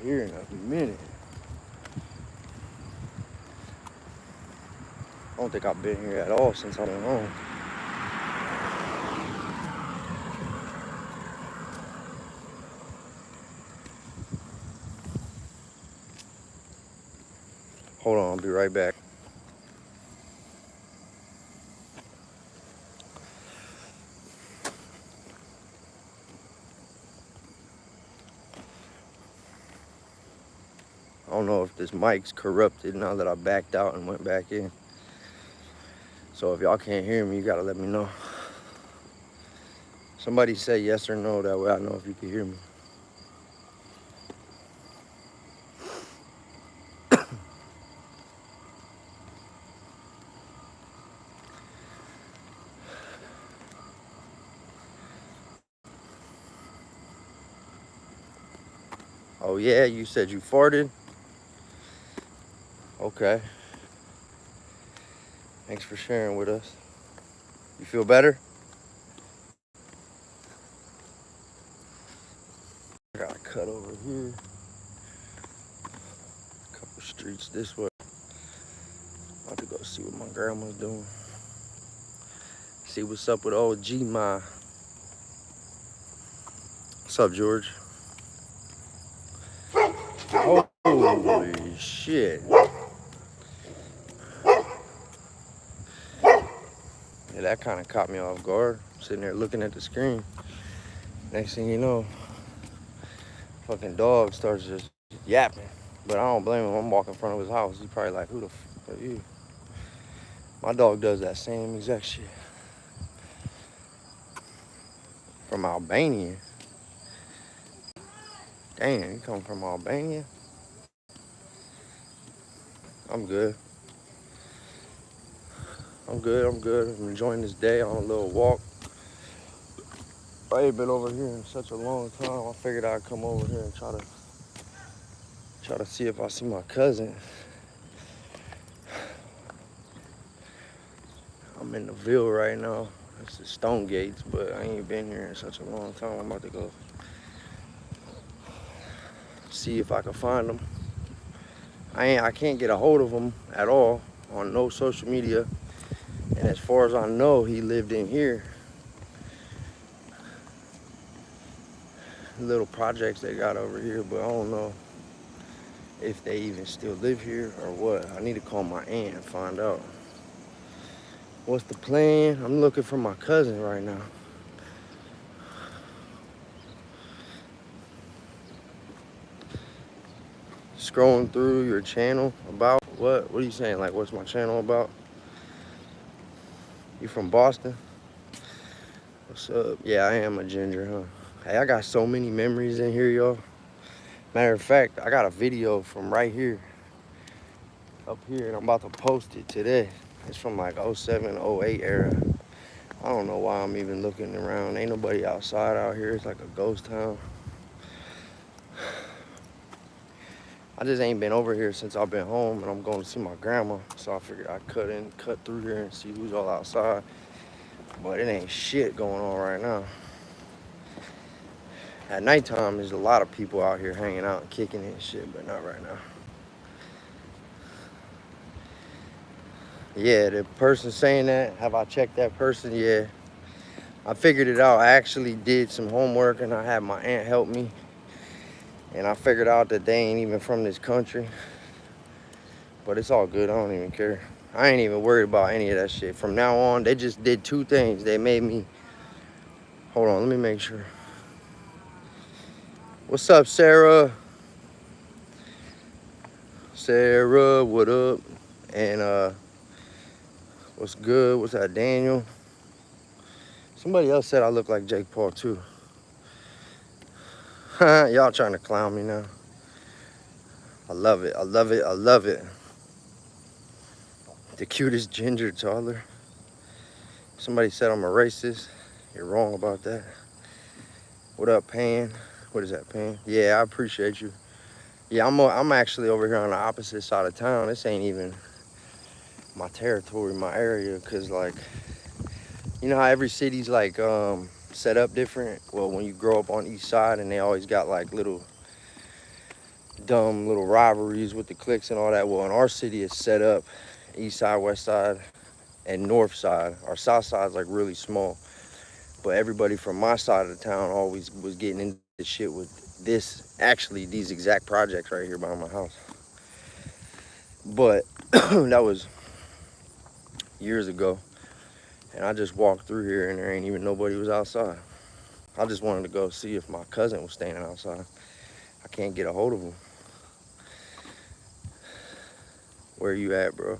here in a minute. I don't think I've been here at all since I've been home. Hold on, I'll be right back. I don't know if this mic's corrupted now that I backed out and went back in. So if y'all can't hear me, you gotta let me know. Somebody say yes or no, that way I know if you can hear me. Oh yeah, you said you farted? Okay. Thanks for sharing with us. You feel better? I got a cut over here. A couple streets this way. About to go see what my grandma's doing. See what's up with old G-Ma. What's up, George? Holy shit. Yeah, that kind of caught me off guard. Sitting there looking at the screen. Next thing you know, fucking dog starts just yapping. But I don't blame him. I'm walking in front of his house. He's probably like, who the fuck are you? My dog does that same exact shit. From Albania. Damn, you come from Albania? I'm good. I'm good. I'm enjoying this day on a little walk. I ain't been over here in such a long time. I figured I'd come over here and try to see if I see my cousin. I'm in the Ville right now. It's the Stone Gates, but I ain't been here in such a long time. I'm about to go see if I can find him. I can't get a hold of him at all on no social media. And as far as I know, he lived in here. Little projects they got over here, but I don't know if they even still live here or what. I need to call my aunt and find out. What's the plan? I'm looking for my cousin right now. Scrolling through your channel about what? What are you saying? Like, what's my channel about? You from Boston? What's up? Yeah, I am a ginger, huh? Hey, I got so many memories in here, y'all. Matter of fact, I got a video from right here, up here, and I'm about to post it today. It's from like 07, 08 era. I don't know why I'm even looking around. Ain't nobody outside out here. It's like a ghost town. I just ain't been over here since I've been home, and I'm going to see my grandma. So I figured I'd cut through here and see who's all outside. But it ain't shit going on right now. At nighttime, there's a lot of people out here hanging out and kicking it and shit, but not right now. Yeah, the person saying that, have I checked that person? Yeah. I figured it out. I actually did some homework, and I had my aunt help me. And I figured out that they ain't even from this country. But it's all good. I don't even care. I ain't even worried about any of that shit. From now on, they just did two things. They made me... Hold on, let me make sure. What's up, Sarah? Sarah, what up? And, what's good? What's that, Daniel? Somebody else said I look like Jake Paul, too. Y'all trying to clown me now. I love it. I love it. I love it. The cutest ginger toddler. Somebody said I'm a racist. You're wrong about that. What up, Pan? What is that, Pan? Yeah, I appreciate you. Yeah, I'm actually over here on the opposite side of town. This ain't even my territory, my area, because, like, you know how every city's, like, set up different? Well, when you grow up on east side and they always got, like, little dumb little rivalries with the cliques and all that. Well, in our city, it's set up east side, west side, and north side. Our south side's like really small, but everybody from my side of the town always was getting into shit with actually these exact projects right here by my house. But that was years ago, and I just walked through here and there ain't even nobody was outside. I just wanted to go see if my cousin was standing outside. I can't get a hold of him. Where you at, bro?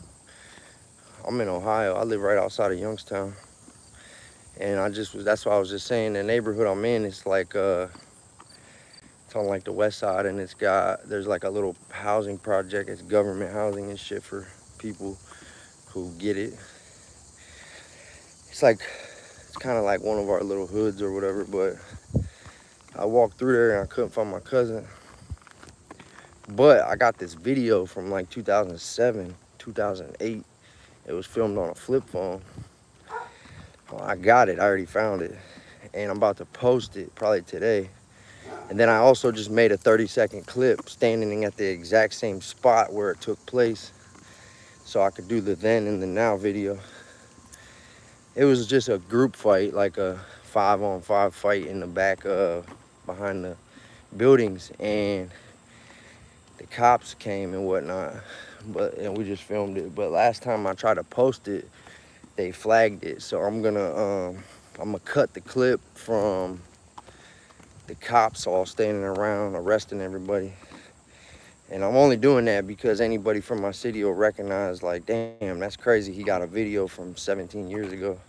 I'm in Ohio. I live right outside of Youngstown. And that's why I was just saying, the neighborhood I'm in, it's like, it's on like the west side, and there's like a little housing project. It's government housing and shit for people who get it. It's kind of like one of our little hoods or whatever, but I walked through there and I couldn't find my cousin. But I got this video from like 2007, 2008. It was filmed on a flip phone. Well, I got it, I already found it. And I'm about to post it probably today. And then I also just made a 30-second clip standing at the exact same spot where it took place, so I could do the then and the now video. It was just a group fight, like a 5-on-5 fight in the back behind the buildings, and the cops came and whatnot, and we just filmed it. But last time I tried to post it, they flagged it, so I'm gonna cut the clip from the cops all standing around arresting everybody. And I'm only doing that because anybody from my city will recognize, like, damn, that's crazy. He got a video from 17 years ago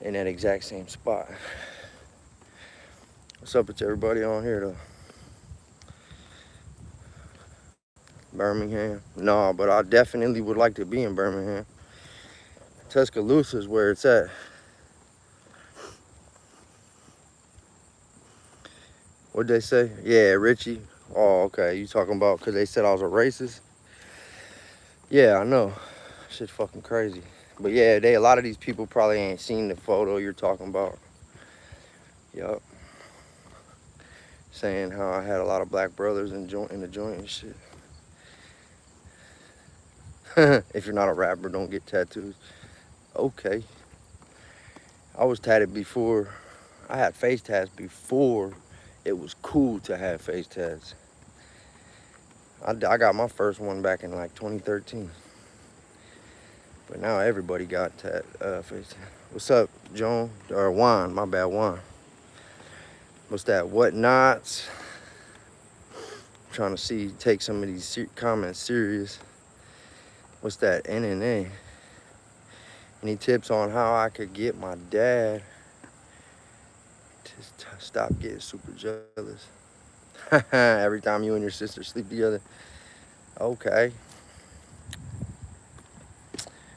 in that exact same spot. What's up with everybody on here, though? Birmingham? No, but I definitely would like to be in Birmingham. Tuscaloosa is where it's at. What'd they say? Yeah, Richie. Oh, okay. You talking about because they said I was a racist? Yeah, I know. Shit fucking crazy. But yeah, a lot of these people probably ain't seen the photo you're talking about. Yup. Saying how I had a lot of black brothers in the joint and shit. If you're not a rapper, don't get tattoos. Okay. I was tatted before. I had face tats before it was cool to have face tats. I got my first one back in like 2013. But now everybody got face tats. What's up, Joan? Or Juan, my bad, Juan. What's that? What knots? Trying to take some of these comments serious. What's that? NNA. Any tips on how I could get my dad to stop getting super jealous? Every time you and your sister sleep together. Okay.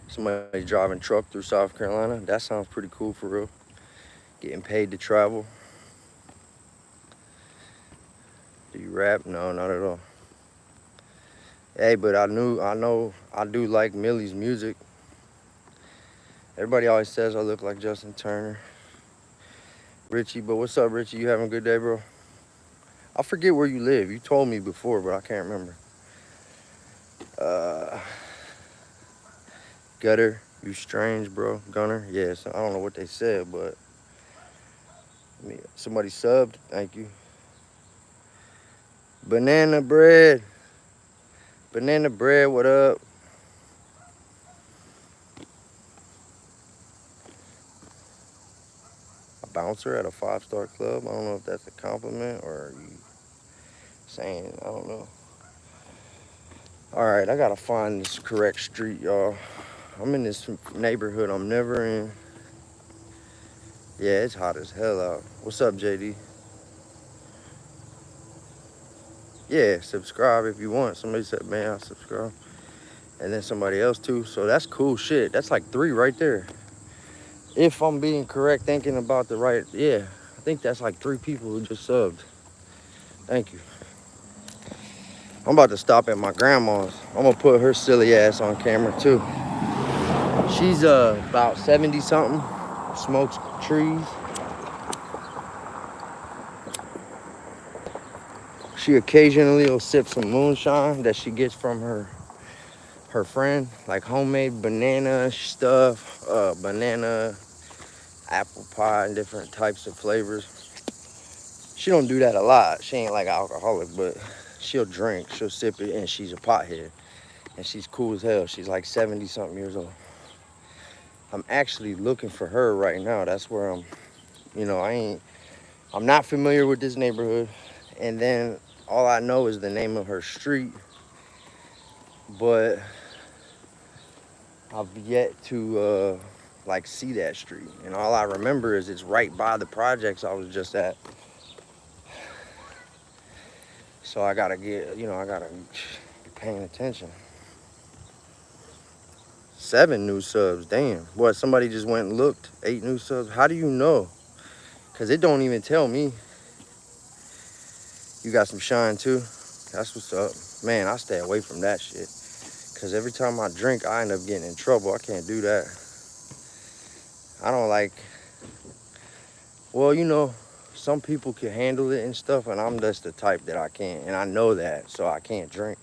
Somebody driving truck through South Carolina. That sounds pretty cool for real. Getting paid to travel. Do you rap? No, not at all. Hey, but I do like Millie's music. Everybody always says I look like Justin Turner. Richie, but what's up, Richie? You having a good day, bro? I forget where you live. You told me before, but I can't remember. Gutter, you strange, bro. Gunner, yes. I don't know what they said, but somebody subbed. Thank you. Banana bread. Banana bread, what up? A bouncer at a 5-star club. I don't know if that's a compliment or are you saying, I don't know. All right, I gotta find this correct street, y'all. I'm in this neighborhood I'm never in. Yeah, it's hot as hell out. What's up, JD? Yeah, subscribe if you want. Somebody said, man, I subscribe. And then somebody else too. So that's cool shit. That's like 3 right there. If I'm being correct, thinking about the right, yeah. I think that's like 3 people who just subbed. Thank you. I'm about to stop at my grandma's. I'm gonna put her silly ass on camera too. She's about 70 something, smokes trees. She occasionally will sip some moonshine that she gets from her friend, like homemade banana stuff, banana, apple pie, and different types of flavors. She don't do that a lot. She ain't like alcoholic, but she'll drink, she'll sip it, and she's a pothead. And she's cool as hell. She's like 70-something years old. I'm actually looking for her right now. That's where I'm not familiar with this neighborhood. And then all I know is the name of her street, but I've yet to like see that street. And all I remember is it's right by the projects I was just at. So I gotta I gotta be paying attention. 7 new subs, damn. What, somebody just went and looked? 8 new subs, how do you know? Cause it don't even tell me. You got some shine too? That's what's up. Man, I stay away from that shit. Cause every time I drink, I end up getting in trouble. I can't do that. I don't like, well, some people can handle it and stuff, and I'm just the type that I can't. And I know that, so I can't drink.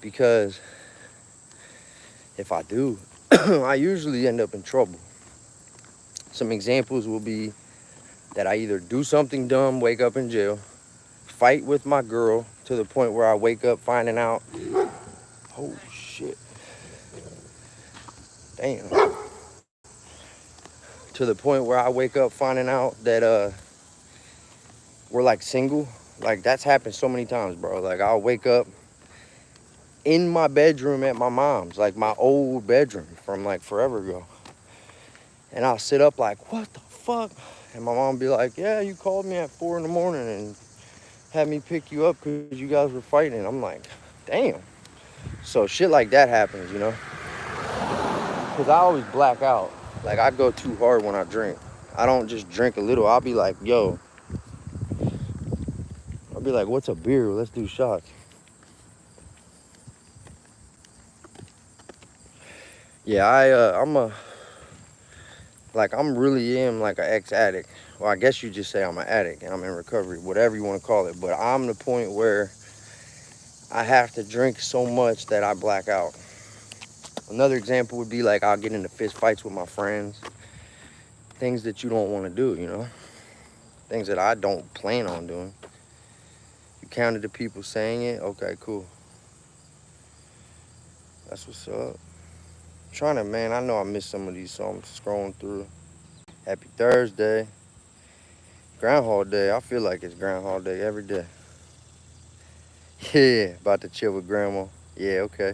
Because if I do, I usually end up in trouble. Some examples will be that I either do something dumb, wake up in jail, fight with my girl to the point where I wake up finding out, oh shit, damn. To the point where I wake up finding out that we're like single. Like that's happened so many times, bro. Like I'll wake up in my bedroom at my mom's, like my old bedroom from like forever ago. And I'll sit up like, what the fuck? And my mom be like, yeah, you called me at 4 in the morning and had me pick you up because you guys were fighting. And I'm like, damn. So shit like that happens, Because I always black out. Like I go too hard when I drink. I don't just drink a little. I'll be like, yo. I'll be like, what's a beer? Let's do shots. Yeah, I'm really am like an ex-addict. Well, I guess you just say I'm an addict and I'm in recovery, whatever you want to call it. But I'm the point where I have to drink so much that I black out. Another example would be like I'll get into fist fights with my friends. Things that you don't want to do, Things that I don't plan on doing. You counted the people saying it? Okay, cool. That's what's up. Man, I know I missed some of these, so I'm scrolling through. Happy Thursday. Groundhog Day. I feel like it's Groundhog Day every day. Yeah, about to chill with grandma. Yeah, okay.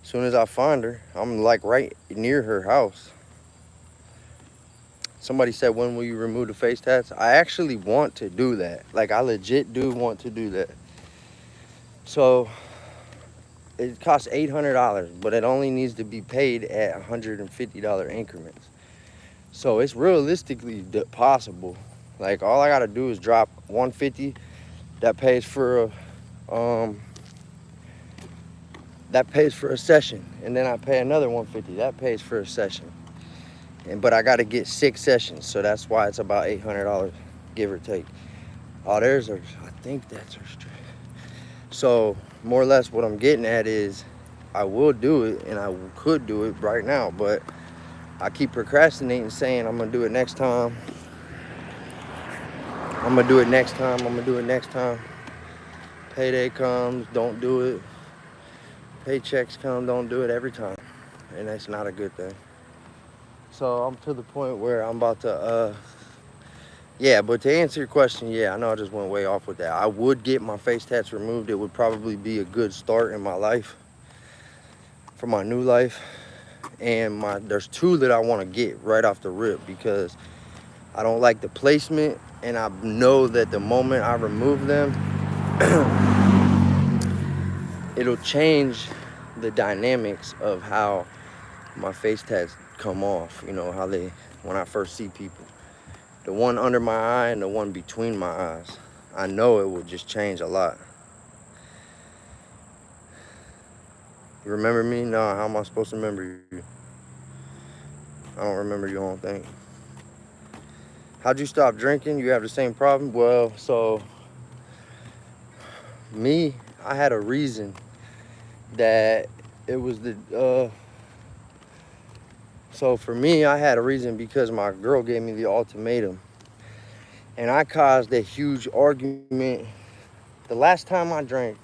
As soon as I find her, I'm like right near her house. Somebody said, when will you remove the face tats? I actually want to do that. Like, I legit do want to do that. So, it costs $800, but it only needs to be paid at $150 increments. So, it's realistically possible. Like, all I gotta do is drop $150. That pays for a session, and then I pay another $150. That pays for a session. But I got to get 6 sessions, so that's why it's about $800, give or take. Oh, there's her. I think that's her street. So more or less, what I'm getting at is, I will do it, and I could do it right now, but I keep procrastinating, saying I'm gonna do it next time. I'm gonna do it next time. I'm gonna do it next time. Payday comes, don't do it. Paychecks come, don't do it every time, and that's not a good thing. So I'm to the point where I'm about to, yeah, but to answer your question, yeah, I know I just went way off with that. I would get my face tats removed. It would probably be a good start in my life, for my new life. And there's 2 that I want to get right off the rip because I don't like the placement, and I know that the moment I remove them, it'll change the dynamics of how my face tats come off, how they, when I first see people. The one under my eye and the one between my eyes. I know it will just change a lot. You remember me? No, how am I supposed to remember you? I don't remember you, I don't think. How'd you stop drinking? You have the same problem? Well, so me, I had a reason that it was so for me, I had a reason because my girl gave me the ultimatum. And I caused a huge argument. The last time I drank,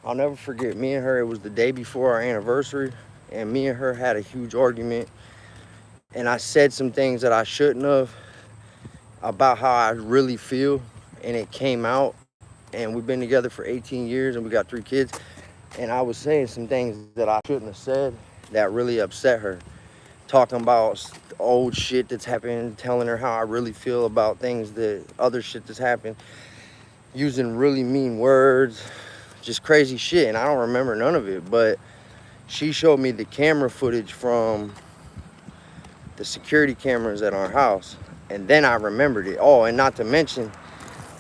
I'll never forget, me and her, it was the day before our anniversary, and me and her had a huge argument. And I said some things that I shouldn't have about how I really feel, and it came out. And we've been together for 18 years, and we got 3 kids. And I was saying some things that I shouldn't have said that really upset her. Talking about old shit that's happened, telling her how I really feel about things, that other shit that's happened, using really mean words, just crazy shit. And I don't remember none of it, but she showed me the camera footage from the security cameras at our house, and then I remembered it. Oh, and not to mention,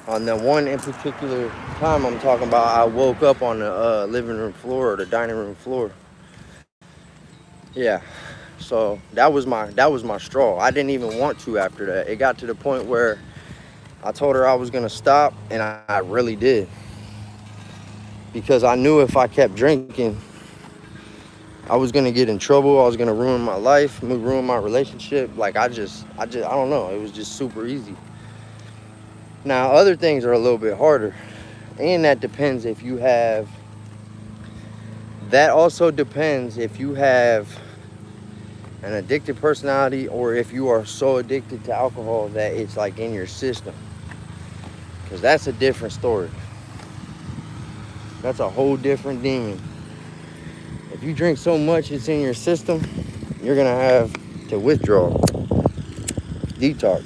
on the one in particular time I'm talking about, I woke up on the living room floor or the dining room floor. Yeah, so that was my straw. I didn't even want to after that. It got to the point where I told her I was gonna stop, and I really did, because I knew if I kept drinking, I was gonna get in trouble. I was gonna ruin my life, ruin my relationship. Like I don't know. It was just super easy. Now other things are a little bit harder, and that depends if you have. That also depends if you have an addicted personality, or if you are so addicted to alcohol that it's like in your system, because that's a different story. That's a whole different demon. If you drink so much it's in your system, you're gonna have to withdraw, detox.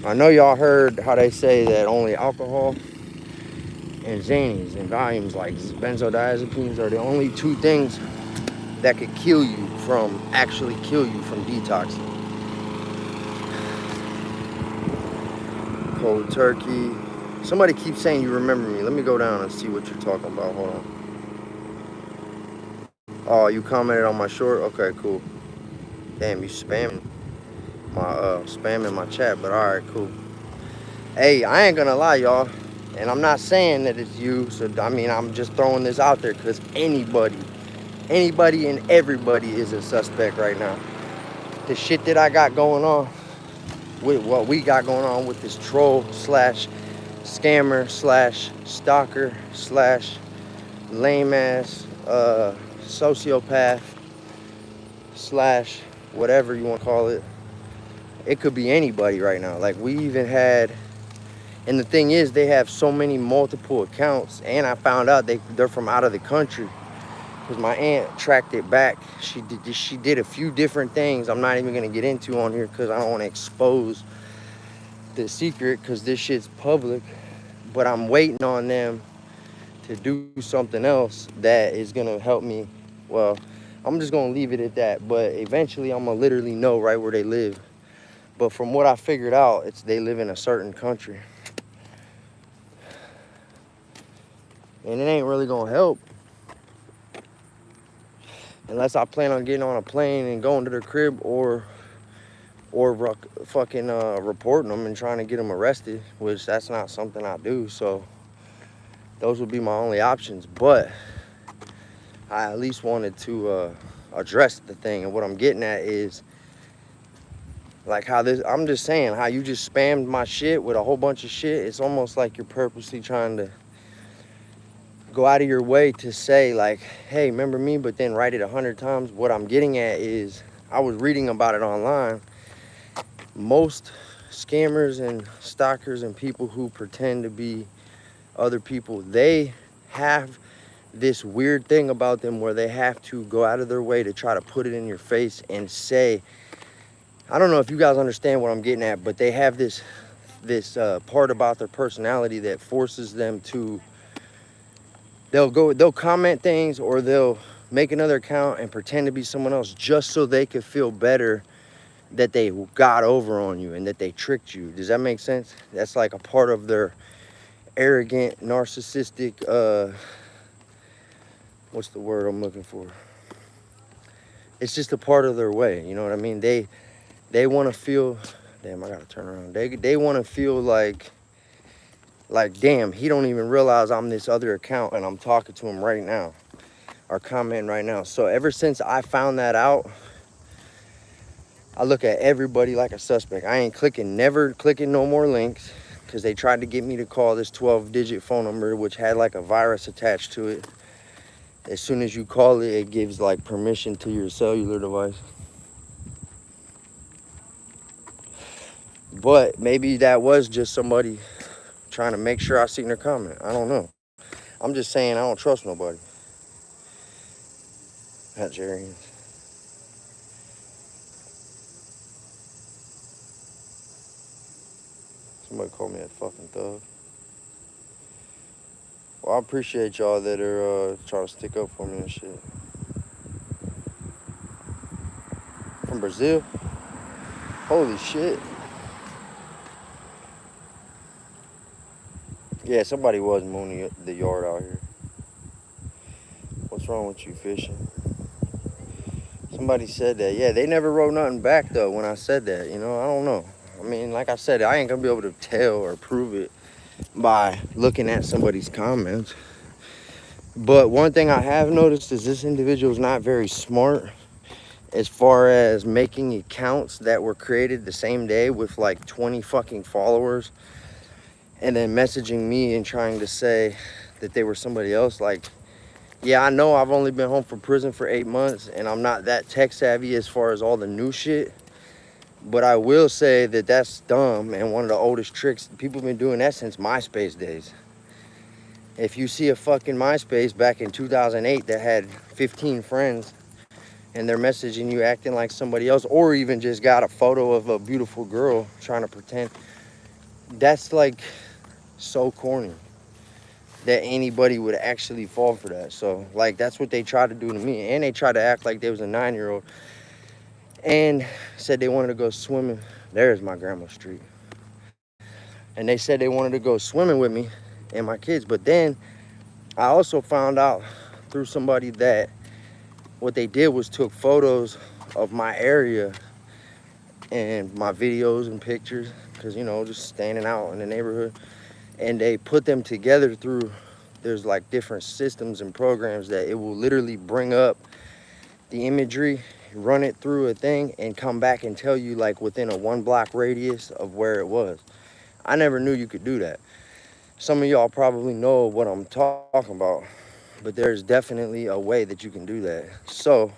I know y'all heard how they say that only alcohol and Xannies and volumes like benzodiazepines are the only 2 things that could actually kill you from detoxing. Cold turkey. Somebody keeps saying you remember me. Let me go down and see what you're talking about. Hold on. Oh, you commented on my short? Okay, cool. Damn, you spamming my chat, but alright, cool. Hey, I ain't gonna lie, y'all. And I'm not saying that it's you, so I mean, I'm just throwing this out there because anybody and everybody is a suspect right now. The shit that I got going on, with what we got going on with this troll slash scammer slash stalker slash lame ass sociopath slash whatever you want to call it. It could be anybody right now. Like we even had, and the thing is, they have so many multiple accounts, and I found out they're from out of the country, because my aunt tracked it back. She did a few different things I'm not even gonna get into on here because I don't want to expose the secret, because this shit's public. But I'm waiting on them to do something else that is gonna help me. Well, I'm just gonna leave it at that, but eventually I'm gonna literally know right where they live. But from what I figured out, they live in a certain country, and it ain't really gonna help unless I plan on getting on a plane and going to their crib, or fucking reporting them and trying to get them arrested, which that's not something I do. So those would be my only options. But I at least wanted to address the thing. And what I'm getting at is, like, I'm just saying, how you just spammed my shit with a whole bunch of shit. It's almost like you're purposely trying to go out of your way to say, like, hey, remember me, but then write it 100 times. What I'm getting at is, I was reading about it online. Most scammers and stalkers and people who pretend to be other people, they have this weird thing about them where they have to go out of their way to try to put it in your face and say, I don't know if you guys understand what I'm getting at, but they have this part about their personality that forces them to, they'll comment things, or they'll make another account and pretend to be someone else just so they could feel better that they got over on you and that they tricked you. Does that make sense? That's like a part of their arrogant, narcissistic, what's the word I'm looking for? It's just a part of their way, you know what I mean? They want to feel, damn, I gotta turn around. They want to feel like, damn, he don't even realize I'm this other account and I'm talking to him right now or commenting right now. So ever since I found that out, I look at everybody like a suspect. I ain't never clicking no more links, because they tried to get me to call this 12-digit phone number, which had like a virus attached to it. As soon as you call it, it gives like permission to your cellular device. But maybe that was just somebody trying to make sure I seen their comment. I don't know. I'm just saying I don't trust nobody. Nigerians. Somebody called me a fucking thug. Well, I appreciate y'all that are trying to stick up for me and shit. From Brazil? Holy shit. Yeah, somebody was mooning the yard out here. What's wrong with you fishing? Somebody said that. Yeah, they never wrote nothing back though when I said that. You know, I don't know. I mean, like I said, I ain't gonna be able to tell or prove it by looking at somebody's comments. But one thing I have noticed is this individual is not very smart as far as making accounts that were created the same day with like 20 fucking followers and then messaging me and trying to say that they were somebody else. Like, yeah, I know I've only been home from prison for 8 months and I'm not that tech savvy as far as all the new shit. But I will say that that's dumb and one of the oldest tricks. People have been doing that since MySpace days. If you see a fucking MySpace back in 2008 that had 15 friends and they're messaging you acting like somebody else, or even just got a photo of a beautiful girl trying to pretend, that's like so corny that anybody would actually fall for that. So like that's what they tried to do to me. And they tried to act like they was a 9-year-old and said they wanted to go swimming. There's my grandma's street. And they said they wanted to go swimming with me and my kids. But then I also found out through somebody that what they did was took photos of my area and my videos and pictures, because, you know, just standing out in the neighborhood. And they put them together through, there's like different systems and programs that it will literally bring up the imagery, run it through a thing, and come back and tell you like within a 1 block radius of where it was. I never knew you could do that. Some of y'all probably know what I'm talking about, but there's definitely a way that you can do that. So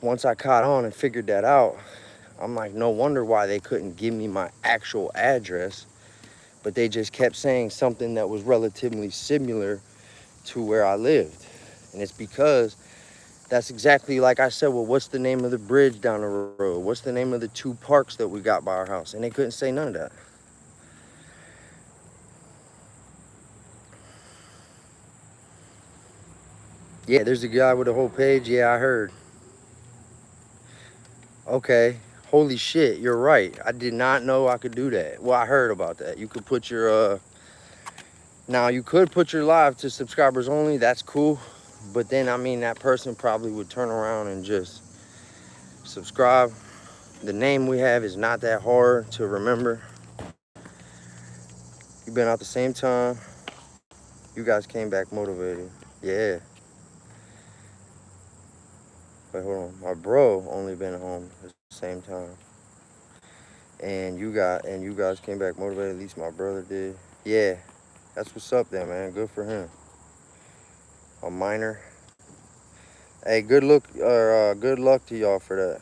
once I caught on and figured that out, I'm like, no wonder why they couldn't give me my actual address, but they just kept saying something that was relatively similar to where I lived. And it's because that's exactly like I said, well, what's the name of the bridge down the road? What's the name of the 2 parks that we got by our house? And they couldn't say none of that. Yeah, there's a guy with a whole page. Yeah, I heard. Okay. Holy shit, you're right. I did not know I could do that. Well, I heard about that. You could put your, now you could put your live to subscribers only. That's cool. But then, I mean, that person probably would turn around and just subscribe. The name we have is not that hard to remember. You've been out the same time. You guys came back motivated. Yeah. Wait, hold on. My bro only been home at the same time. And you guys came back motivated. At least my brother did. Yeah. That's what's up there, man. Good for him. A minor. Hey, good luck to y'all for that.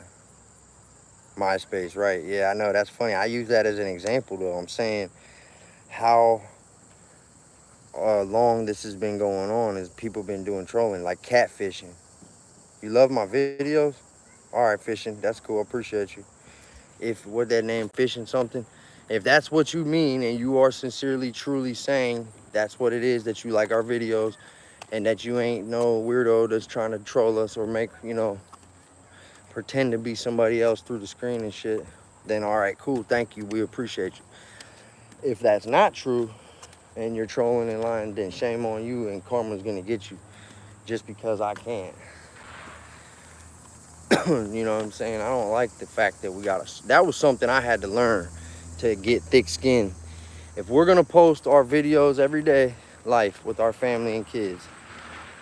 MySpace, right? Yeah, I know. That's funny. I use that as an example, though. I'm saying how long this has been going on is people been doing trolling, like catfishing. You love my videos? All right, fishing. That's cool. I appreciate you. If what that name, fishing something, if that's what you mean and you are sincerely, truly saying that's what it is, that you like our videos and that you ain't no weirdo that's trying to troll us or make, you know, pretend to be somebody else through the screen and shit, then all right, cool. Thank you. We appreciate you. If that's not true and you're trolling and lying, then shame on you and karma's gonna get you just because I can't. You know what I'm saying? I don't like the fact that we got that was something I had to learn to get thick skin. If we're gonna post our videos every day, life with our family and kids,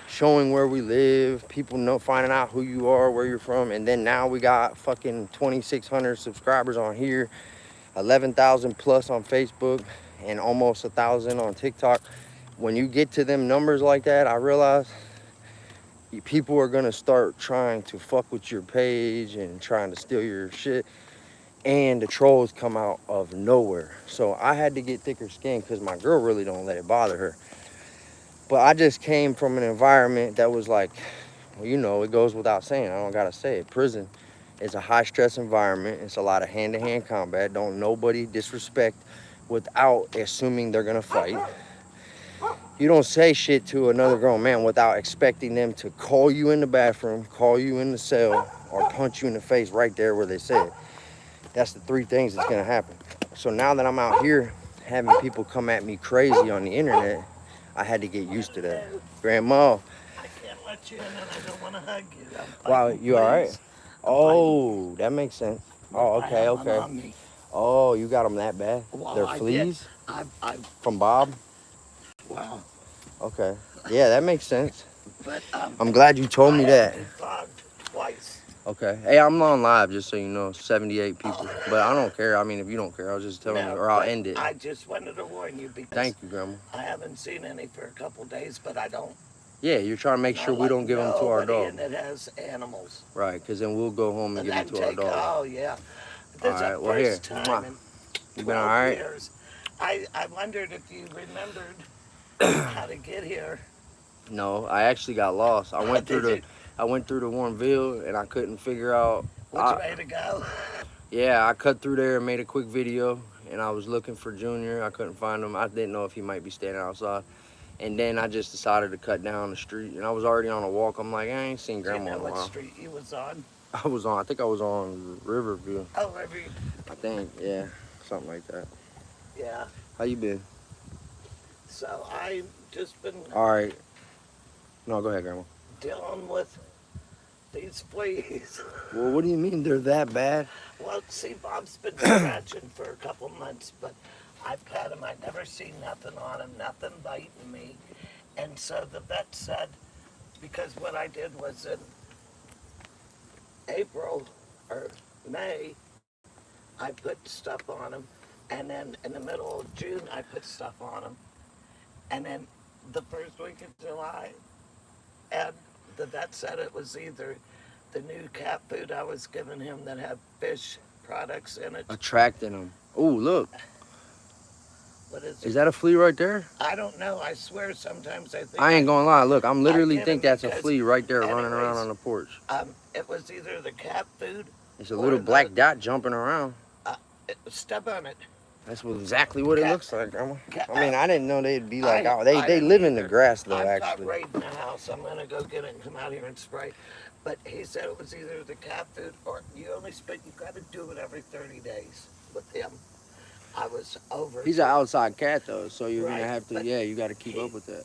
showing where we live, people know, finding out who you are, where you're from, and then now we got fucking 2,600 subscribers on here, 11,000 plus on Facebook, and almost 1,000 on TikTok. When you get to them numbers like that, I realize people are gonna start trying to fuck with your page and trying to steal your shit, and the trolls come out of nowhere. So I had to get thicker skin because my girl really don't let it bother her. But I just came from an environment that was like, well, you know, it goes without saying, I don't gotta say it. Prison is a high stress environment. It's a lot of hand-to-hand combat. Don't nobody disrespect without assuming they're gonna fight. You don't say shit to another grown man without expecting them to call you in the bathroom, call you in the cell, or punch you in the face right there where they said. That's the three things that's gonna happen. So now that I'm out here having people come at me crazy on the internet, I had to get used to that. Grandma. I can't let you in and I don't want to hug you. Wow, you all right? Oh, that makes sense. Oh, okay, okay. Oh, you got them that bad? Well, They're fleas? I From Bob? Wow. Okay. Yeah, that makes sense. But I'm glad you told me that. Dogged twice. Okay. Hey, I'm on live, just so you know, 78 people. But I don't care. I mean, if you don't care, I'll just tell you, or I'll end it. I just wanted to warn you because thank you, Grandma. I haven't seen any for a couple days, but I don't. Yeah, you're trying to make sure we don't give them to our dog. And it has animals. Right, because then we'll go home and give them to our dog. Oh, yeah. All right, well, here. You been all right? Years, I wondered if you remembered how to get here. No, I actually got lost. I went through the Warrenville and I couldn't figure out which way to go. Yeah, I cut through there and made a quick video, and I was looking for Junior. I couldn't find him. I didn't know if he might be standing outside. And then I just decided to cut down the street, and I was already on a walk. I'm like, I ain't seen Grandma in a while. What street you was on? I think I was on Riverview. Oh, Riverview. I think, yeah, something like that. Yeah. How you been? So I just been. All right. No, go ahead, Grandma. Dealing with these fleas. Well, what do you mean they're that bad? Well, see, Bob's been scratching for a couple months, but I've had him. I've never seen nothing on him, nothing biting me. And so the vet said, because what I did was in April or May, I put stuff on him. And then in the middle of June, I put stuff on him. And then the first week of July, and the vet said it was either the new cat food I was giving him that had fish products in it. Attracting him. Oh, look. What is it? Is that a flea right there? I don't know. I swear sometimes I think. I ain't gonna lie. Look, I'm literally think that's a flea right there running around on the porch. It was either the cat food. It's a little black dot jumping around. Step on it. That's exactly what it looks like, Grandma. I mean, I didn't know they'd be like, they live in the grass though, actually. I've got raid in the house. I'm gonna go get it and come out here and spray. But he said it was either the cat food or you only spit. You got to do it every 30 days with him. I was over. He's an outside cat though, so you're gonna have to. Yeah, you got to keep up with that.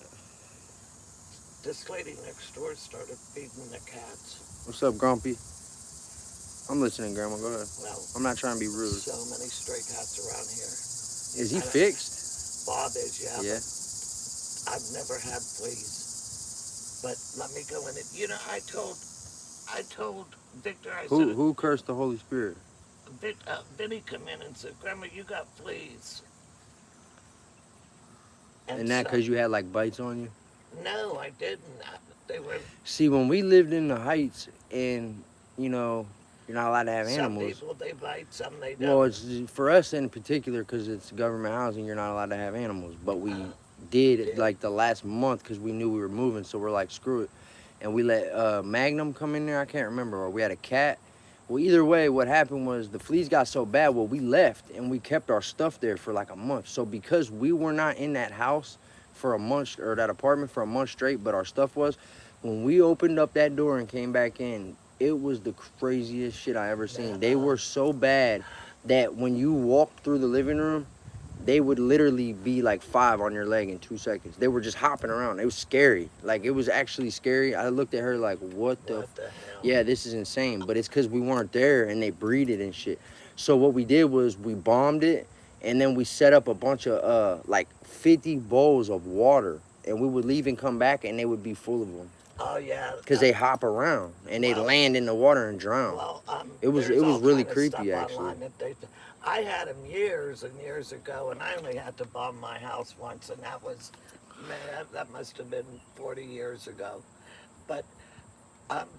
This lady next door started feeding the cats. What's up, Grumpy? I'm listening, Grandma. Go ahead. Well, I'm not trying to be rude. So many stray cats around here. Is he fixed? Bob is, yeah. Yeah. I've never had fleas, but let me go in it. You know, I told Victor. Who cursed the Holy Spirit? Vinny come in and said, "Grandma, you got fleas." And that because you had like bites on you? No, I didn't. They were. See, when we lived in the Heights, and you know, you're not allowed to have animals. Some people they bite, some they don't. Well, it's for us in particular because it's government housing. You're not allowed to have animals, but we did like the last month because we knew we were moving, so we're like, screw it, and we let Magnum come in there. I can't remember, or we had a cat. Well, either way, what happened was the fleas got so bad. Well, we left and we kept our stuff there for like a month. So because we were not in that house for a month, or that apartment for a month straight, but our stuff was, when we opened up that door and came back in, it was the craziest shit I ever seen. They were so bad that when you walked through the living room, they would literally be like 5 on your leg in 2 seconds. They were just hopping around. It was scary. Like, it was actually scary. I looked at her like, what the hell? yeah, this is insane. But it's because we weren't there and they breed it and shit. So what we did was we bombed it, and then we set up a bunch of like 50 bowls of water, and we would leave and come back, and they would be full of them. Oh yeah. Because they hop around and they land in the water and drown. Well, it was really creepy, actually. I had them years and years ago, and I only had to bomb my house once, and that was, man, that must have been 40 years ago. But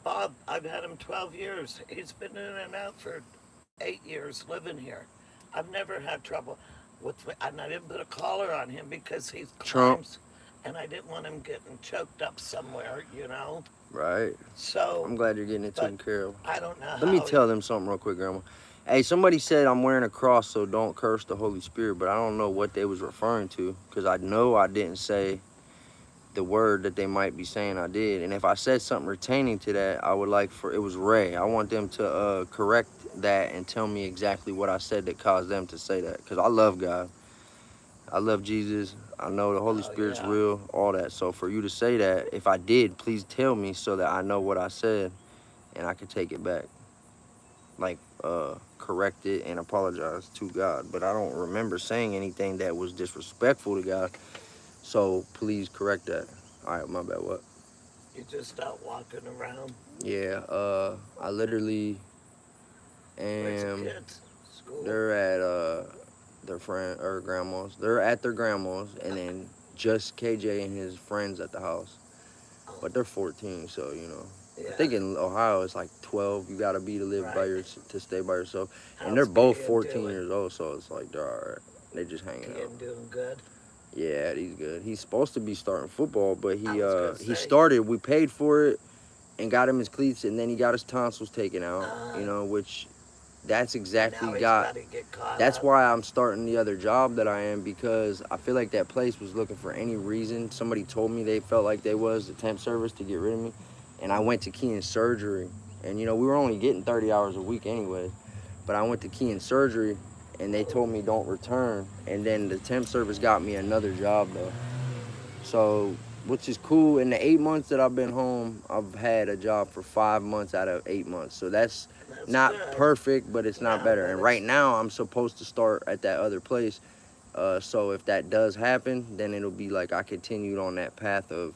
Bob, I've had him 12 years. He's been in and out for 8 years living here. I've never had trouble with, and I didn't put a collar on him because he climbs, and I didn't want him getting choked up somewhere, you know. Right. So I'm glad you're getting it taken care of. I don't know. Let me tell them something real quick, Grandma. Hey, somebody said I'm wearing a cross, so don't curse the Holy Spirit, but I don't know what they was referring to, because I know I didn't say the word that they might be saying I did. And if I said something retaining to that, I would like for, it was Ray. I want them to correct that and tell me exactly what I said that caused them to say that, because I love God. I love Jesus. I know the Holy Spirit's real, all that. So for you to say that, if I did, please tell me so that I know what I said and I can take it back. Like, correct it and apologize to God. But I don't remember saying anything that was disrespectful to God. So please correct that. All right, my bad. What? You just out walking around? Yeah, I literally am. Where's the kids? School? They're at their friend or grandma's. They're at their grandma's, and then just KJ and his friends at the house. But they're 14, so you know. Yeah. I think in Ohio it's like 12. You gotta be to live by to stay by yourself. And they're both 14 years old, so it's like they're all right. They're just hanging out. Doing good. Yeah, he's good. He's supposed to be starting football, but he started. We paid for it and got him his cleats, and then he got his tonsils taken out. You know, which that's exactly that's why I'm starting the other job that I am, because I feel like that place was looking for any reason. Somebody told me they felt like they was the temp service to get rid of me, and I went to Key Surgery, and you know we were only getting 30 hours a week anyway, but I went to Key Surgery, and they told me don't return, and then the temp service got me another job though. So, which is cool. In the 8 months that I've been home, I've had a job for 5 months out of 8 months. So that's not good. Perfect, but it's not better. And right now I'm supposed to start at that other place. So if that does happen, then it'll be like I continued on that path of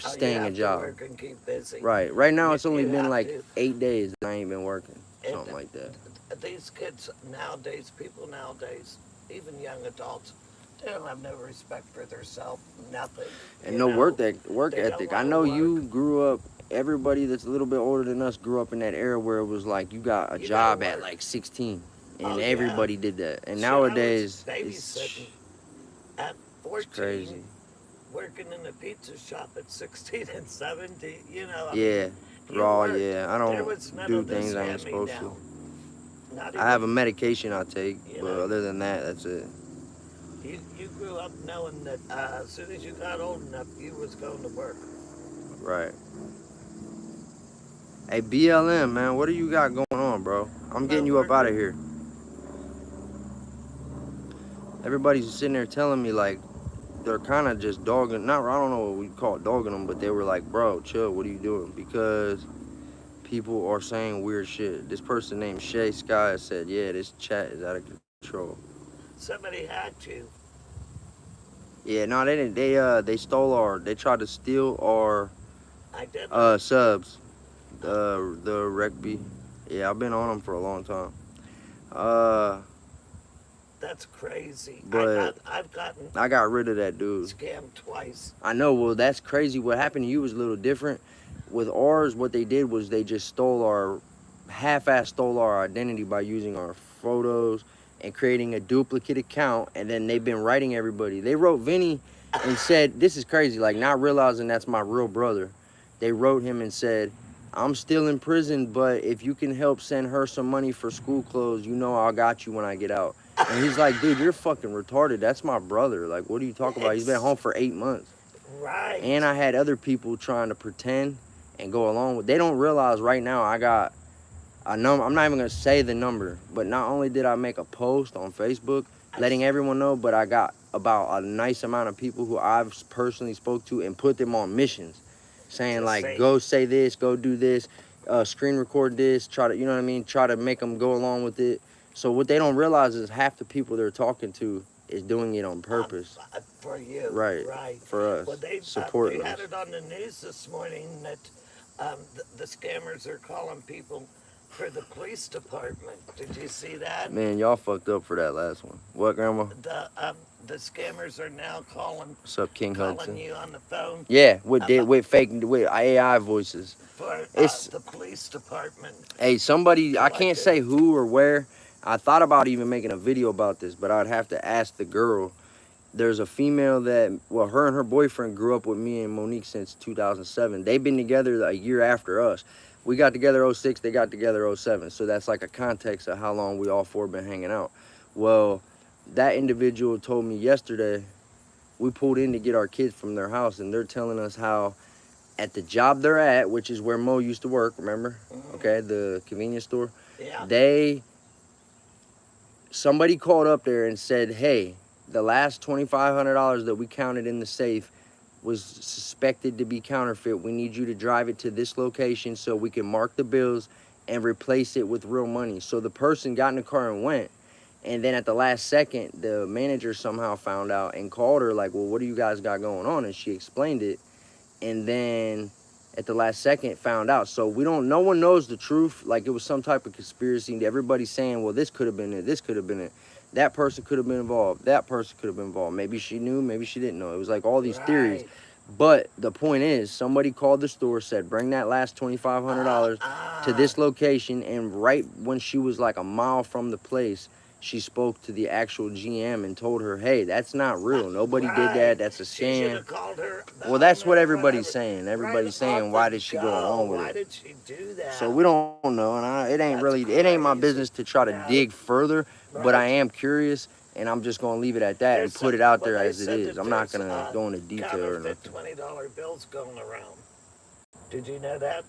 staying a job. Work and keep busy. Right. Right now it's only been like 8 days that I ain't been working. Something like that. These kids nowadays, people nowadays, even young adults, they don't have no respect for themselves, nothing. And no work ethic. I know you grew up, everybody that's a little bit older than us grew up in that era where it was like you got a job at like 16. And everybody did that. And nowadays, it's at 14, it's crazy. Working in a pizza shop at 16 and 17, you know. Yeah, I don't do things I ain't supposed to. I have a medication I take, but other than that, that's it. You grew up knowing that as soon as you got old enough, you was going to work. Right. Hey, BLM, man, what do you got going on, bro? I'm getting you up out of here. Everybody's sitting there telling me, like, they're kind of just dogging, I don't know what we call it, dogging them, but they were like, bro, chill, what are you doing? Because people are saying weird shit. This person named Shay Sky said, yeah, this chat is out of control. Somebody hacked you. Yeah, no, they didn't. They stole they tried to steal our subs. The rugby. Yeah, I've been on them for a long time. That's crazy. But I got rid of that dude. Scammed twice. I know. Well, that's crazy. What happened to you was a little different. With ours, what they did was they just half-ass stole our identity by using our photos and creating a duplicate account, and then they've been writing everybody. They wrote Vinny and said, this is crazy, like not realizing that's my real brother. They wrote him and said, I'm still in prison, but if you can help send her some money for school clothes, you know I got you when I get out. And he's like, dude, you're fucking retarded. That's my brother. Like, what are you talking about? He's been home for 8 months. Right. And I had other people trying to pretend and go along with. They don't realize right now I got a number. I'm not even gonna say the number, but not only did I make a post on Facebook letting everyone know, but I got about a nice amount of people who I've personally spoke to and put them on missions, saying like, go say this, go do this, screen record this, try to, you know what I mean, try to make them go along with it. So what they don't realize is half the people they're talking to is doing it on purpose. For you, right? For us, well, they supporting had us. it on the news this morning that the scammers are calling people for the police department. Did you see that? Man, y'all fucked up for that last one. What, Grandma? The scammers are now calling. What's up, King calling Hudson? you on the phone. Yeah, with AI voices. For the police department. Hey, somebody, I can't say who or where. I thought about even making a video about this, but I'd have to ask the girl. There's a female that, well, her and her boyfriend grew up with me and Monique since 2007. They've been together a year after us. We got together 06, they got together 07. So that's like a context of how long we all four been hanging out. Well, that individual told me yesterday, we pulled in to get our kids from their house, and they're telling us how at the job they're at, which is where Mo used to work, remember? Okay, the convenience store. Yeah. Somebody called up there and said, hey, the last $2,500 that we counted in the safe was suspected to be counterfeit. We need you to drive it to this location so we can mark the bills and replace it with real money. So the person got in the car and went. And then at the last second, the manager somehow found out and called her like, well, what do you guys got going on? And she explained it. And then at the last second found out. So no one knows the truth. Like it was some type of conspiracy. Everybody's saying, well, this could have been it. This could have been it. That person could have been involved. That person could have been involved. Maybe she knew, maybe she didn't know. It was like all these theories. But the point is, somebody called the store, said, bring that last $2,500 to this location. And right when she was like a mile from the place, she spoke to the actual GM and told her, hey, that's not real. Nobody did that. That's a scam. Well, that's what everybody's saying. Everybody's saying, why did she go along with it? Why did she do that? So we don't know. And it ain't my business to try to dig further, but I am curious. And I'm just going to leave it at that and put it out there as it is. I'm not going to go into detail or nothing. $20 bills going around. Did you know that?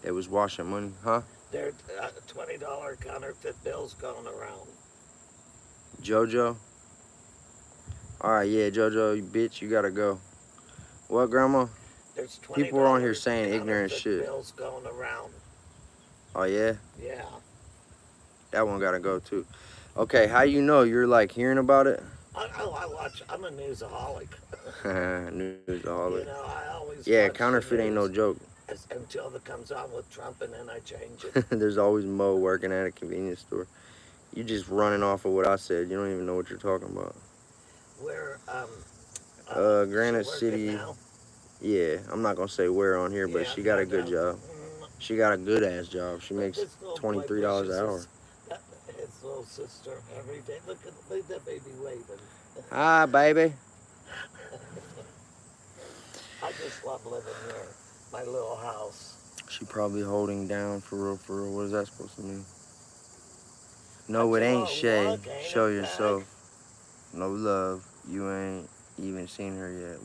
It was washing money, huh? There are $20 counterfeit bills going around. JoJo? Alright, yeah, JoJo, you bitch, you gotta go. What, Grandma? There's people are on here saying ignorant shit. Bills going around. Oh, yeah? Yeah. That one gotta go, too. Okay, how you know? You're, like, hearing about it? I watch. I'm a newsaholic. Newsaholic. You know, I always yeah, counterfeit ain't no joke. Until it comes on with Trump, and then I change it. There's always Mo working at a convenience store. You just running off of what I said. You don't even know what you're talking about. Where, Granite City. Now? Yeah, I'm not gonna say where on here, but she got a good job. She got a good ass job. She makes $23 an hour. His little sister every day. Look at that baby waving. Hi, baby. I just love living here. My little house. She probably holding down for real, for real. What is that supposed to mean? No, it ain't Shay. Show yourself. No love. You ain't even seen her yet.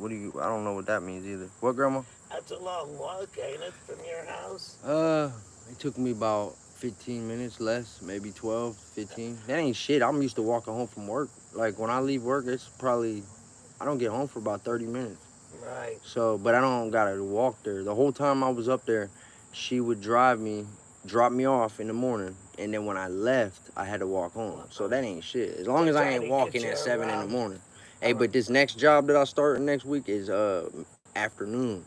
I don't know what that means either. What, Grandma? That's a long walk, ain't it, from your house? It took me about 15 minutes less, maybe 12, 15. That ain't shit. I'm used to walking home from work. Like, when I leave work, it's probably, I don't get home for about 30 minutes. Right. So, but I don't gotta walk there. The whole time I was up there, she would drop me off in the morning, and then when I left, I had to walk home. So that ain't shit. As long as I ain't walking at 7 in the morning. Hey, but this next job that I start next week is afternoons.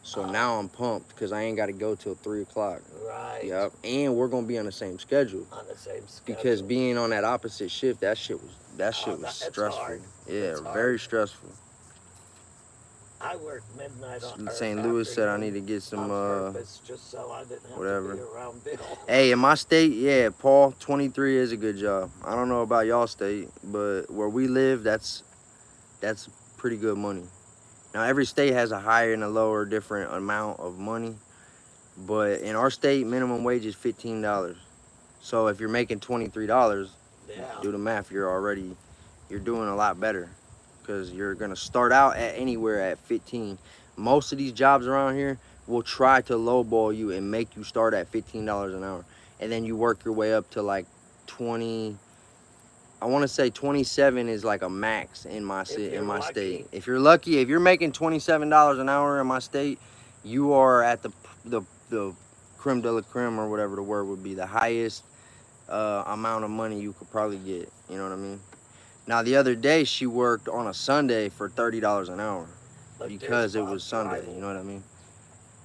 So now I'm pumped because I ain't got to go till 3 o'clock. Right. Yep. And we're gonna be on the same schedule. On the same schedule. Because being on that opposite shift, that shit was stressful. Yeah, very stressful. I work midnight on St. Louis said I need to get some just so I didn't have whatever. to be around Bill. Hey, in my state, yeah, Paul, 23 is a good job. I don't know about y'all state, but where we live, that's pretty good money. Now every state has a higher and a lower different amount of money, but in our state, minimum wage is $15. So if you're making $23, do the math, you're doing a lot better. Because you're gonna start out at anywhere at 15. Most of these jobs around here will try to lowball you and make you start at $15 an hour. and then you work your way up to like 20. I want to say 27 is like a max in my If you're state. lucky. If you're lucky, if you're making $27 an hour in my state, you are at the creme de la creme, or whatever the word would be, the highest amount of money you could probably get. You know what I mean? Now the other day she worked on a Sunday for $30 an hour Look, because there's it was Bob's Sunday. rival. You know what I mean?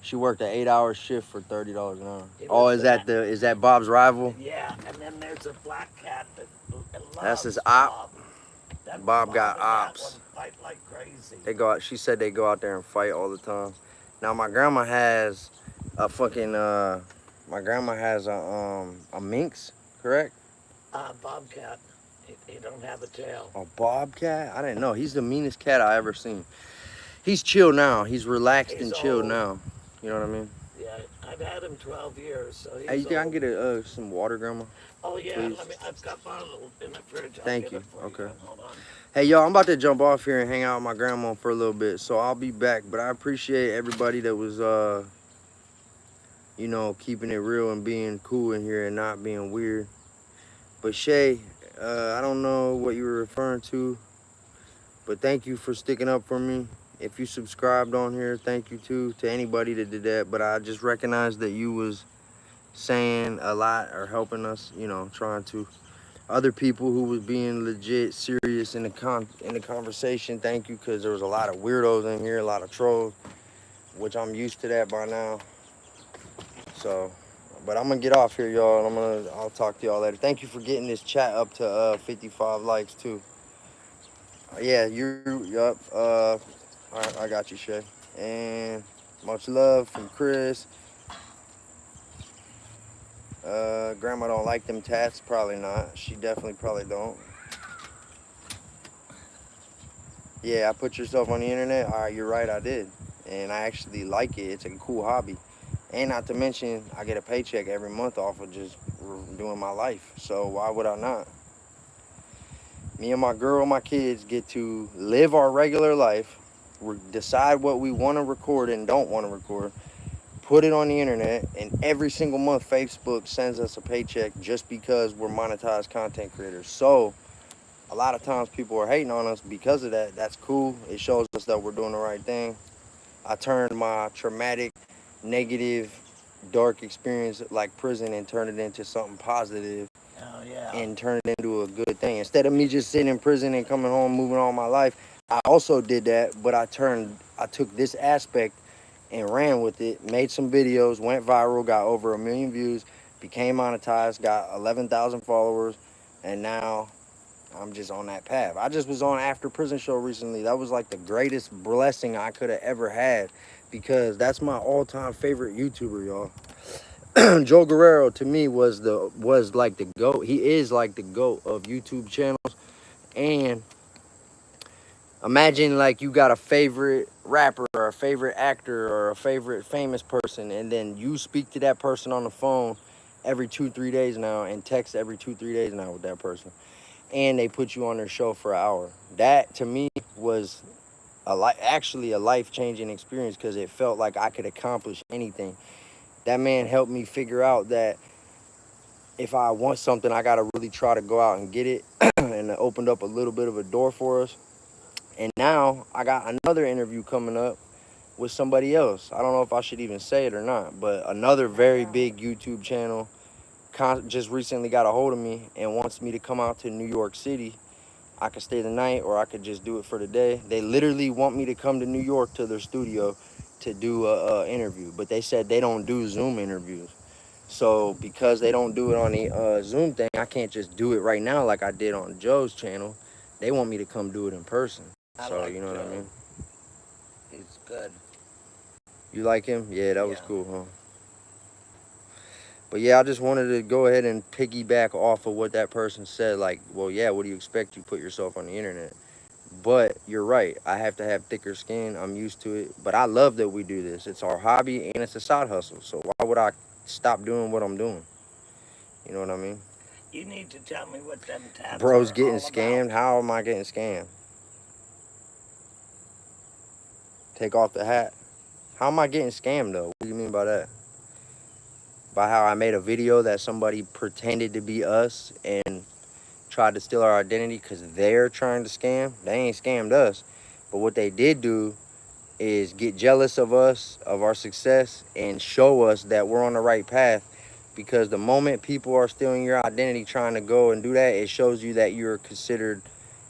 She worked an 8-hour shift for $30 an hour. He Oh, was is that Bob's rival? Yeah, and then there's a black cat that That's loves his Bob. op. That Bob got and that one ops. fight like crazy. They go out. She said they go out there and fight all the time. Now my grandma has a fucking my grandma has a minx, correct? Bobcat. He don't have a tail. A bobcat? I didn't know. He's the meanest cat I ever seen. He's chill now. He's relaxed He's and chilled old. now. You know what I mean? Yeah, I've had him 12 years, so he's Hey, you think I old. can get some water, Grandma? Oh yeah, please? I've got bottles in the fridge. I'll Thank get you. it for Okay. you. Hold on. Hey, y'all, I'm about to jump off here and hang out with my grandma for a little bit, so I'll be back. But I appreciate everybody that was, you know, keeping it real and being cool in here and not being weird. But Shay, I don't know what you were referring to, but thank you for sticking up for me. If you subscribed on here, thank you too to anybody that did that. But I just recognized that you was saying a lot or helping us, you know, trying to. Other people who was being legit serious in the conversation, thank you, because there was a lot of weirdos in here, a lot of trolls, which I'm used to that by now. So, but I'm gonna get off here, y'all, and I'll talk to y'all later. Thank you for getting this chat up to 55 likes too. Yeah, yup. All right, I got you, Shay. And much love from Chris. Grandma don't like them tats. Probably not. She definitely probably don't. Yeah, I put yourself on the internet. All right, you're right, I did. And I actually like it. It's a cool hobby. And not to mention, I get a paycheck every month off of just doing my life. So why would I not? Me and my girl, my kids get to live our regular life, decide what we want to record and don't want to record, put it on the internet, and every single month Facebook sends us a paycheck just because we're monetized content creators. So a lot of times people are hating on us because of that. That's cool. It shows us that we're doing the right thing. I turned my traumatic, negative, dark experience like prison and turned it into something positive. Oh yeah. And turn it into a good thing. Instead of me just sitting in prison and coming home, moving on my life, I also did that, but I took this aspect and ran with it, made some videos, went viral, got over 1 million views, became monetized, got 11,000 followers, and now I'm just on that path. I just was on After Prison Show recently. That was like the greatest blessing I could have ever had, because that's my all-time favorite YouTuber, y'all. Joe Guerrero to me was like the GOAT. He is like the GOAT of YouTube channels. And imagine like you got a favorite rapper or a favorite actor or a favorite famous person, and then you speak to that person on the phone every 2-3 days now, and text every 2-3 days now with that person, and they put you on their show for an hour. That to me was actually a life-changing experience, because it felt like I could accomplish anything. That man helped me figure out that if I want something, I gotta really try to go out and get it. And it opened up a little bit of a door for us. And now I got another interview coming up with somebody else. I don't know if I should even say it or not, but another very big YouTube channel just recently got a hold of me and wants me to come out to New York City. I could stay the night or I could just do it for the day. They literally want me to come to New York to their studio to do a interview, but they said they don't do Zoom interviews. So because they don't do it on the Zoom thing, I can't just do it right now like I did on Joe's channel. They want me to come do it in person. So like you know Joe. what I mean? He's good. You like him? Yeah, that was cool, huh? But yeah, I just wanted to go ahead and piggyback off of what that person said. Like, well, yeah, what do you expect? You put yourself on the internet. But you're right. I have to have thicker skin. I'm used to it. But I love that we do this. It's our hobby and it's a side hustle. So why would I stop doing what I'm doing? You know what I mean? You need to tell me what them tabs Bro's are getting all scammed. about. How am I getting scammed? Take off the hat. How am I getting scammed though? What do you mean by that? by how I made a video that somebody pretended to be us and tried to steal our identity because they're trying to scam. They ain't scammed us. But what they did do is get jealous of us, of our success, and show us that we're on the right path. Because the moment people are stealing your identity, trying to go and do that, it shows you that you're considered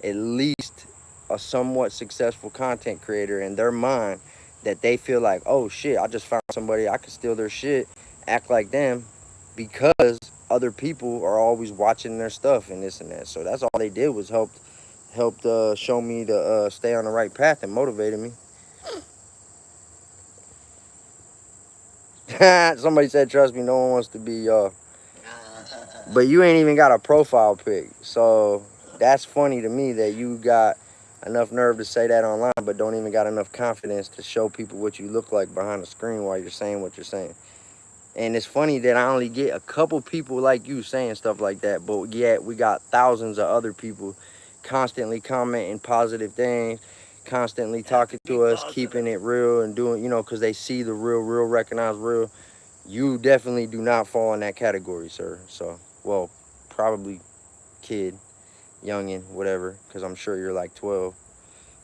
at least a somewhat successful content creator in their mind, that they feel like, oh shit, I just found somebody, I could steal their shit, act like them, because other people are always watching their stuff and this and that. So that's all they did was helped show me to stay on the right path and motivated me. Somebody said, trust me, no one wants to be y'all. But you ain't even got a profile pic. So that's funny to me that you got enough nerve to say that online, but don't even got enough confidence to show people what you look like behind the screen while you're saying what you're saying. And it's funny that I only get a couple people like you saying stuff like that, but yet we got thousands of other people constantly commenting positive things, constantly talking to us, keeping it real and doing, you know, because they see the real recognize real. You definitely do not fall in that category, sir. So, well, probably kid, youngin, whatever, because I'm sure you're like 12.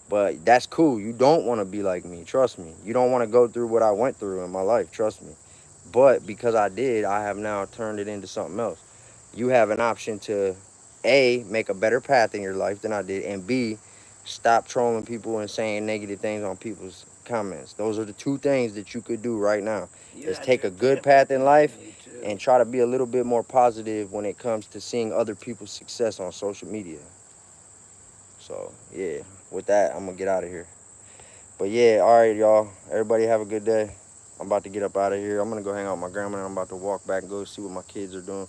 But that's cool. You don't want to be like me. Trust me. You don't want to go through what I went through in my life. Trust me. But because I did, I have now turned it into something else. You have an option to, A, make a better path in your life than I did, and B, stop trolling people and saying negative things on people's comments. Those are the two things that you could do right now. Is take a good path in life and try to be a little bit more positive when it comes to seeing other people's success on social media. So, yeah, with that, I'm going to get out of here. But, yeah, all right, y'all. Everybody have a good day. I'm about to get up out of here. I'm going to go hang out with my grandma, and I'm about to walk back and go see what my kids are doing.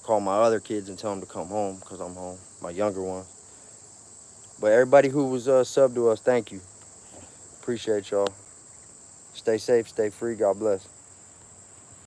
Call my other kids and tell them to come home because I'm home, my younger ones. But everybody who was sub to us, thank you. Appreciate y'all. Stay safe, stay free. God bless.